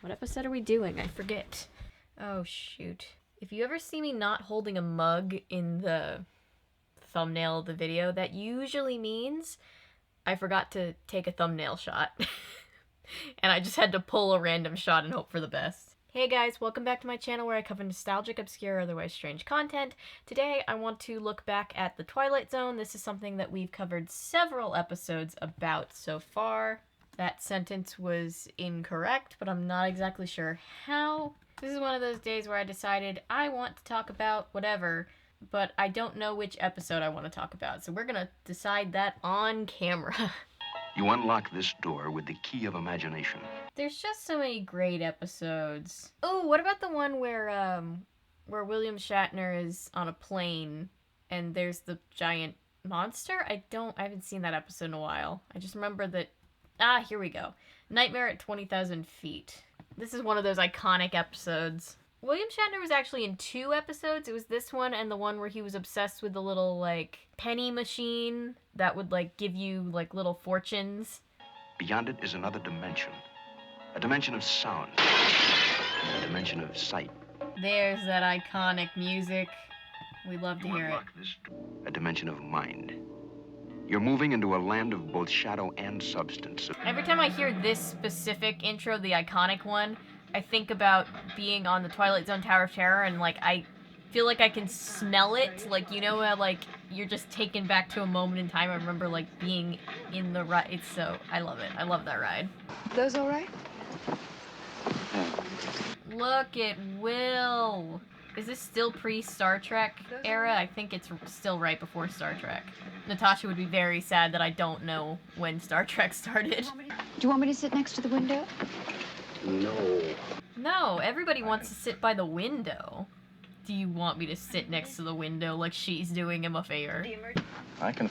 What episode are we doing? I forget. Oh, shoot. If you ever see me not holding a mug in the thumbnail of the video, that usually means I forgot to take a thumbnail shot. And I just had to pull a random shot and hope for the best. Hey guys, welcome back to my channel where I cover nostalgic, obscure, otherwise strange content. Today I want to look back at the Twilight Zone. This is something that we've covered several episodes about so far. That sentence was incorrect, but I'm not exactly sure how. This is one of those days where I decided I want to talk about whatever, but I don't know which episode I want to talk about, so we're gonna decide that on camera. You unlock this door with the key of imagination. There's just so many great episodes. Oh, what about the one where William Shatner is on a plane and there's the giant monster? I haven't seen that episode in a while. I just remember that, here we go. Nightmare at 20,000 Feet. This is one of those iconic episodes. William Shatner was actually in 2 episodes. It was this one and the one where he was obsessed with the little, like, penny machine that would, like, give you, like, little fortunes. Beyond it is another dimension. A dimension of sound. A dimension of sight. There's that iconic music. We love to hear it. A dimension of mind. You're moving into a land of both shadow and substance. Every time I hear this specific intro, the iconic one, I think about being on the Twilight Zone Tower of Terror, and, like, I feel like I can smell it. Like, you know how, like, you're just taken back to a moment in time. I remember, like, being in the ride. It's so... I love it. I love that ride. Those all right? Look at Will. Is this still pre-Star Trek era? I think it's still right before Star Trek. Natasha would be very sad that I don't know when Star Trek started. Do you want me to sit next to the window? No. No, everybody wants to sit by the window. Do you want me to sit next to the window like she's doing him a favor? I can...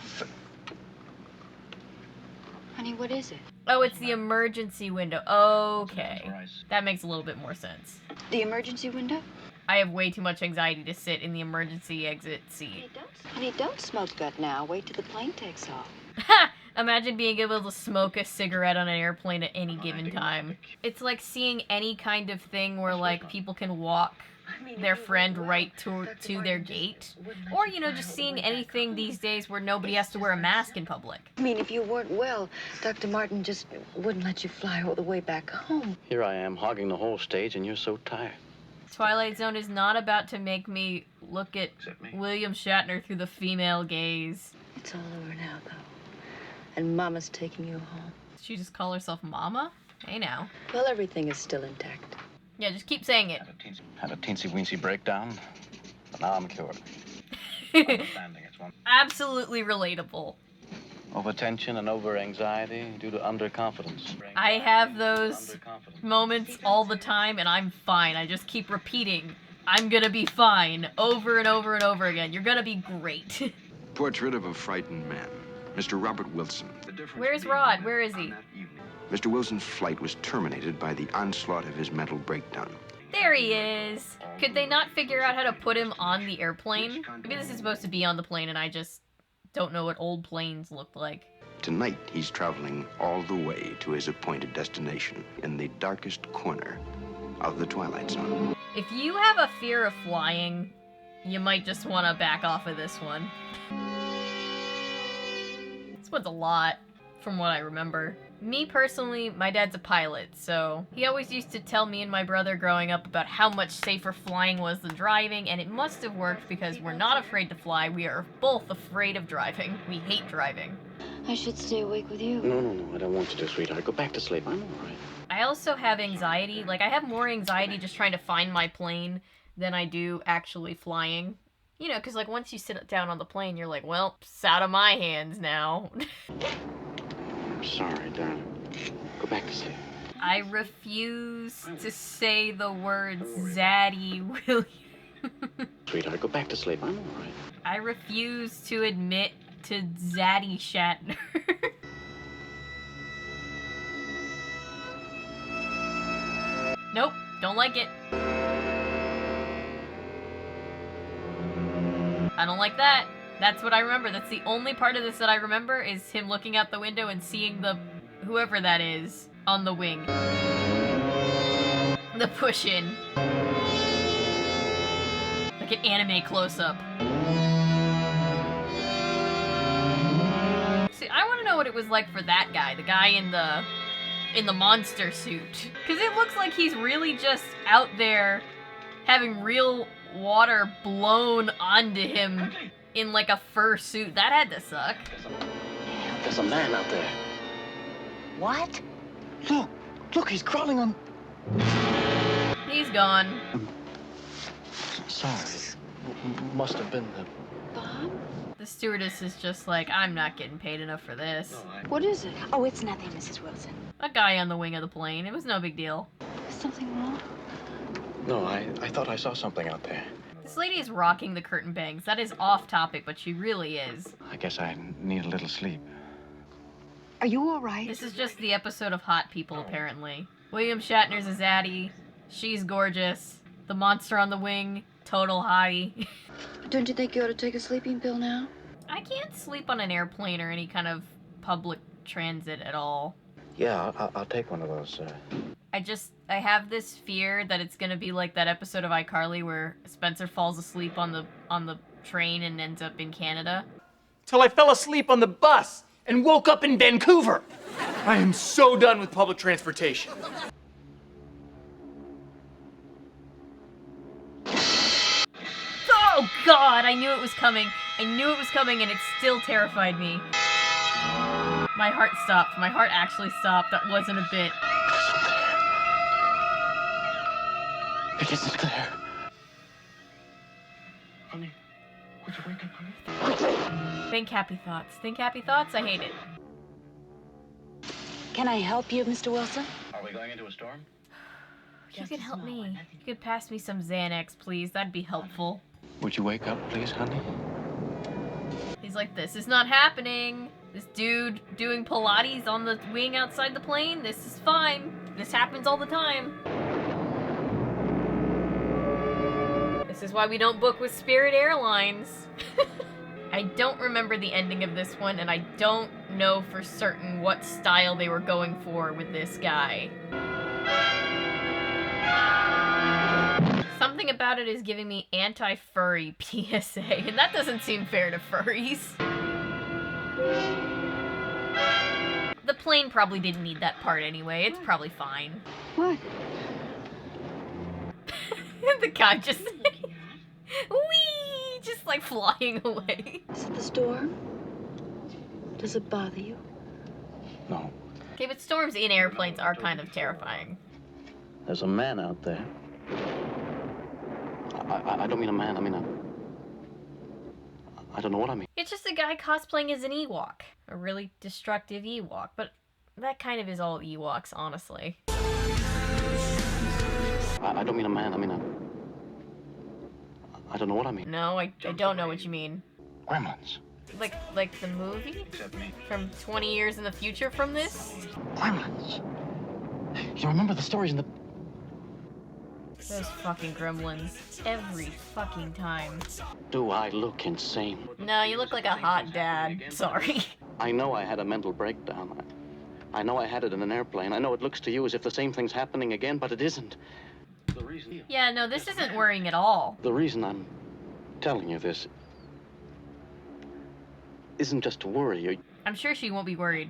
Honey, what is it? Oh, it's the emergency window. Okay. That makes a little bit more sense. The emergency window? I have way too much anxiety to sit in the emergency exit seat. Honey, don't smoke that now. Wait till the plane takes off. Ha! Imagine being able to smoke a cigarette on an airplane at any given time. It's like seeing any kind of thing where, like, people can walk their friend right to their gate. Or, you know, just seeing anything these days where nobody has to wear a mask in public. I mean, if you weren't well, Dr. Martin just wouldn't let you fly all the way back home. Here I am, hogging the whole stage, and you're so tired. Twilight Zone is not about to make me look at William Shatner through the female gaze. It's all over now, though. And Mama's taking you home. Did she just call herself Mama? Hey now. Well, everything is still intact. Yeah, just keep saying it. Had a teensy-weensy breakdown, but now I'm cured. Absolutely relatable. Overtension and over-anxiety due to underconfidence. I have those moments all the time, and I'm fine. I just keep repeating, I'm gonna be fine, over and over and over again. You're gonna be great. Portrait of a frightened man. Mr. Robert Wilson. Where's Rod? Where is he? Mr. Wilson's flight was terminated by the onslaught of his mental breakdown. There he is. Could they not figure out how to put him on the airplane? Maybe this is supposed to be on the plane, and I just don't know what old planes look like. Tonight, he's traveling all the way to his appointed destination in the darkest corner of the Twilight Zone. If you have a fear of flying, you might just want to back off of this one. This one's a lot, from what I remember. Me personally, my dad's a pilot, so he always used to tell me and my brother growing up about how much safer flying was than driving, and it must have worked because we're not afraid to fly. We are both afraid of driving. We hate driving. I should stay awake with you. No, I don't want you to, sweetheart. Go back to sleep. I'm all right. I also have anxiety. Like, I have more anxiety just trying to find my plane than I do actually flying. You know, because, like, once you sit down on the plane, you're like, well, it's out of my hands now. I'm sorry, darling. Go back to sleep. I refuse to say the words Zaddy William. Sweetheart, go back to sleep. I'm all right. I refuse to admit to Zaddy Shatner. Nope, don't like it. I don't like that. That's what I remember. That's the only part of this that I remember is him looking out the window and seeing the whoever that is on the wing. the push-in. Like an anime close-up. See, I want to know what it was like for that guy, the guy in the monster suit. Because it looks like he's really just out there having real water blown onto him in like a fur suit. That had to suck. There's a man out there. What? Look, he's crawling on... He's gone. Sorry. Must have been the... Bob? The stewardess is just like, I'm not getting paid enough for this. What is it? Oh, it's nothing, Mrs. Wilson. A guy on the wing of the plane. It was no big deal. Is something wrong? No, I thought I saw something out there. This lady is rocking the curtain bangs. That is off topic, but she really is. I guess I need a little sleep. Are you all right? This is just the episode of Hot People, apparently. William Shatner's a zaddy. She's gorgeous. The monster on the wing, total hottie. Don't you think you ought to take a sleeping pill now? I can't sleep on an airplane or any kind of public transit at all. Yeah, I'll take one of those. I have this fear that it's gonna be like that episode of iCarly where Spencer falls asleep on the train and ends up in Canada. Till I fell asleep on the bus and woke up in Vancouver. I am so done with public transportation. Oh God, I knew it was coming. I knew it was coming and it still terrified me. My heart stopped. My heart actually stopped. That wasn't a bit. It isn't there. Honey, would you wake up, honey? Think happy thoughts. Think happy thoughts? I hate it. Can I help you, Mr. Wilson? Are we going into a storm? You could help me. You could pass me some Xanax, please. That'd be helpful. Would you wake up, please, honey? He's like, this is not happening. This dude doing Pilates on the wing outside the plane. This is fine. This happens all the time. This is why we don't book with Spirit Airlines. I don't remember the ending of this one, and I don't know for certain what style they were going for with this guy. Something about it is giving me anti-furry PSA, and that doesn't seem fair to furries. The plane probably didn't need that part anyway. It's probably fine. What? The guy just... whee! Just like flying away. Is it the storm? Does it bother you? No. Okay, but storms in airplanes are kind of terrifying. There's a man out there. I don't mean a man, I mean I don't know what I mean. It's just a guy cosplaying as an Ewok. A really destructive Ewok, but that kind of is all Ewoks, honestly. I don't mean a man, I mean I don't know what I mean. No, I don't know what you mean. Gremlins. Like the movie? From 20 years in the future from this? Gremlins. You remember the stories in the... Those fucking gremlins. Every fucking time. Do I look insane? No, you look like a hot dad. Sorry. I know I had a mental breakdown. I know I had it in an airplane. I know it looks to you as if the same thing's happening again, but it isn't. Yeah, no, this isn't worrying at all. The reason I'm telling you this isn't just to worry you. I'm sure she won't be worried.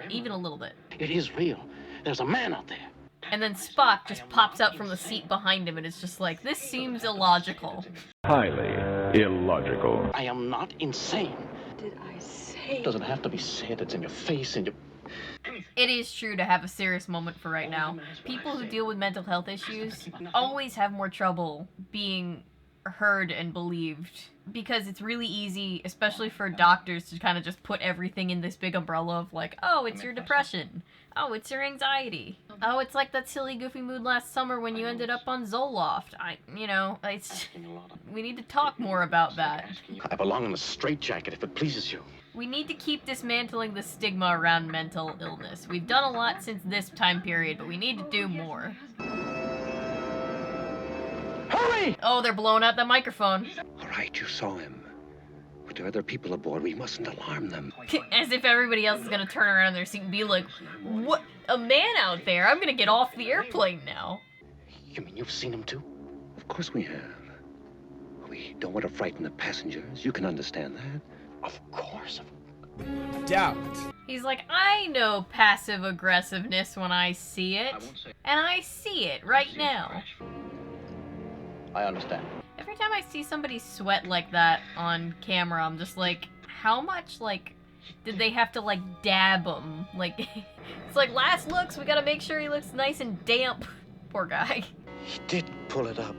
Even a little bit. It is real. There's a man out there. And then Spock just pops out from the seat behind him and it's just like, this seems illogical. Highly illogical. I am not insane. Did I say? It doesn't have to be said. It's in your face and your... It is true to have a serious moment for right now. People who deal with mental health issues always have more trouble being heard and believed. Because it's really easy, especially for doctors, to kind of just put everything in this big umbrella of like, oh, it's your depression. Oh, it's your anxiety. Oh, it's like that silly goofy mood last summer when you ended up on Zoloft. We need to talk more about that. I belong in a straitjacket if it pleases you. We need to keep dismantling the stigma around mental illness. We've done a lot since this time period, but we need to do more. Hurry! Oh, they're blowing out the microphone. All right, you saw him. But there are other people aboard. We mustn't alarm them. As if everybody else is gonna turn around in their seat and be like, what? A man out there? I'm gonna get off the airplane now. You mean you've seen him too? Of course we have. We don't want to frighten the passengers. You can understand that. Of course. Doubt. He's like, I know passive aggressiveness when I see it. And I see it right now. I understand. Every time I see somebody sweat like that on camera, I'm just like, how much, like, did they have to, like, dab him? Like, it's like, last looks, we gotta make sure he looks nice and damp. Poor guy. He did pull it up.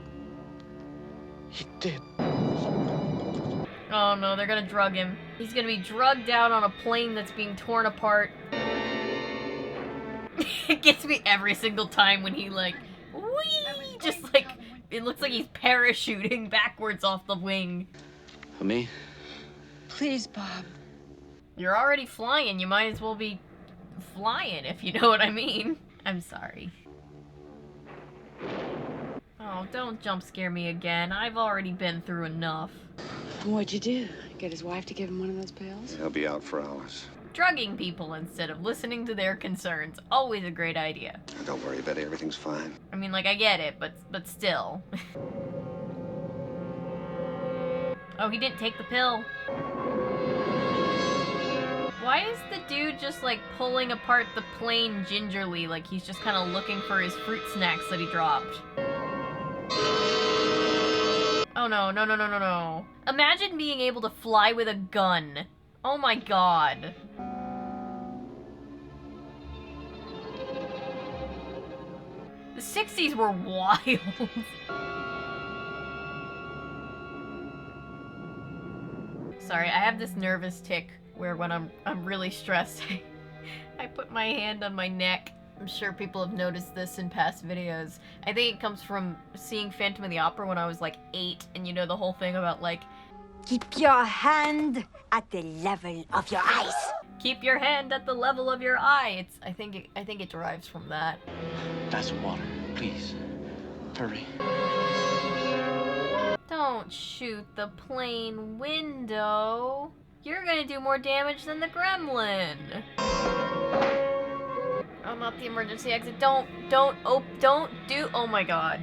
He did. Oh no, they're gonna drug him. He's gonna be drugged out on a plane that's being torn apart. It gets me every single time when he, like, whee! Just like, it looks like he's parachuting backwards off the wing. For me? Please, Bob. You're already flying, you might as well be flying, if you know what I mean. I'm sorry. Oh, don't jump scare me again. I've already been through enough. What'd you do? Get his wife to give him one of those pills? He'll be out for hours. Drugging people instead of listening to their concerns. Always a great idea. Don't worry, Betty. Everything's fine. I mean, like, I get it, but still. Oh, he didn't take the pill. Why is the dude just, like, pulling apart the plane gingerly, like he's just kind of looking for his fruit snacks that he dropped? Oh no, no, no, no, no, no. Imagine being able to fly with a gun. Oh my god. The 60s were wild. Sorry, I have this nervous tick where when I'm really stressed, I put my hand on my neck. I'm sure people have noticed this in past videos. I think it comes from seeing Phantom of the Opera when I was like 8, and you know the whole thing about like, keep your hand at the level of your eyes. Keep your hand at the level of your eye. I think it derives from that. Glass of water, please. Hurry. Don't shoot the plane window. You're gonna do more damage than the Gremlin. I'm out the emergency exit. Don't do, oh my god.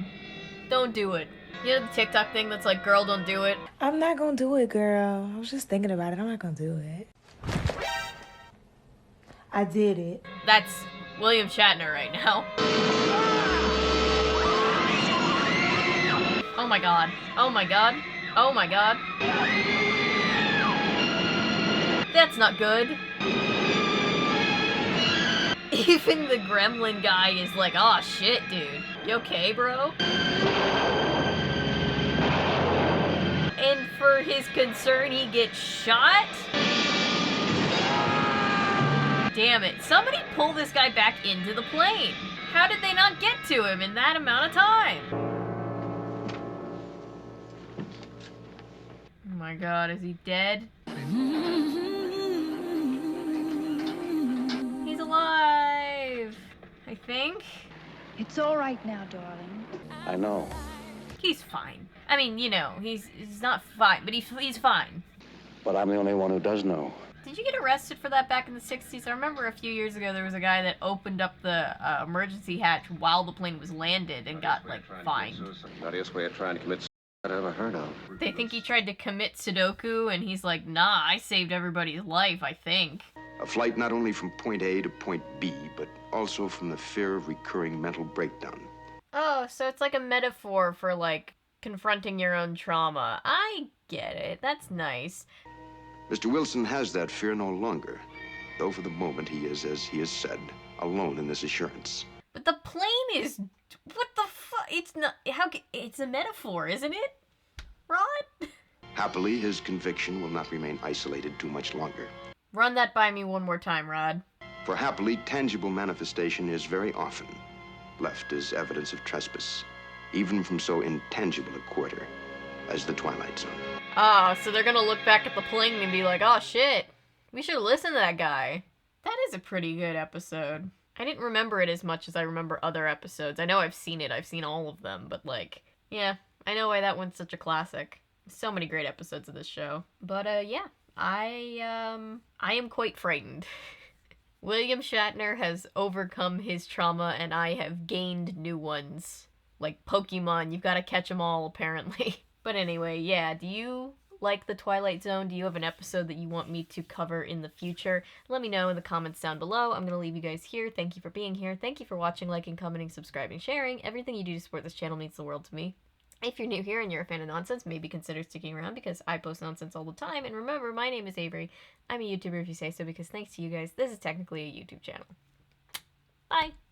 Don't do it. You know the TikTok thing that's like, girl, don't do it? I'm not gonna do it, girl. I was just thinking about it. I'm not gonna do it. I did it. That's William Shatner right now. Oh my god. Oh my god. Oh my god. That's not good. Even the Gremlin guy is like, aw, shit, dude. You okay, bro? And for his concern, he gets shot? Damn it. Somebody pull this guy back into the plane. How did they not get to him in that amount of time? Oh my god, is he dead? He's alive, I think. It's all right now, darling. I know. He's fine. I mean, you know, he's not fine, but he's fine. But I'm the only one who does know. Did you get arrested for that back in the 60s? I remember a few years ago there was a guy that opened up the emergency hatch while the plane was landed and got, like, fined. Naughtiest way of trying to commit suicide I've ever heard of. They think he tried to commit Sudoku, and he's like, nah, I saved everybody's life, I think. A flight not only from point A to point B, but also from the fear of recurring mental breakdown. Oh, so it's like a metaphor for, like, confronting your own trauma. I get it. That's nice. Mr. Wilson has that fear no longer, though for the moment he is, as he has said, alone in this assurance. But the plane is... What the fuck? It's not... It's a metaphor, isn't it? Rod? Happily, his conviction will not remain isolated too much longer. Run that by me one more time, Rod. For happily, tangible manifestation is very often left as evidence of trespass, even from so intangible a quarter as the Twilight Zone. Oh, so they're gonna look back at the plane and be like, oh shit, we should listen to that guy. That is a pretty good episode. I didn't remember it as much as I remember other episodes. I know I've seen it, I've seen all of them, but like, yeah, I know why that one's such a classic. So many great episodes of this show. But yeah, I am quite frightened. William Shatner has overcome his trauma and I have gained new ones. like Pokemon. You've got to catch them all, apparently. But anyway, yeah, do you like the Twilight Zone? Do you have an episode that you want me to cover in the future? Let me know in the comments down below. I'm going to leave you guys here. Thank you for being here. Thank you for watching, liking, commenting, subscribing, sharing. Everything you do to support this channel means the world to me. If you're new here and you're a fan of nonsense, maybe consider sticking around because I post nonsense all the time. And remember, my name is Avery. I'm a YouTuber if you say so because thanks to you guys, this is technically a YouTube channel. Bye!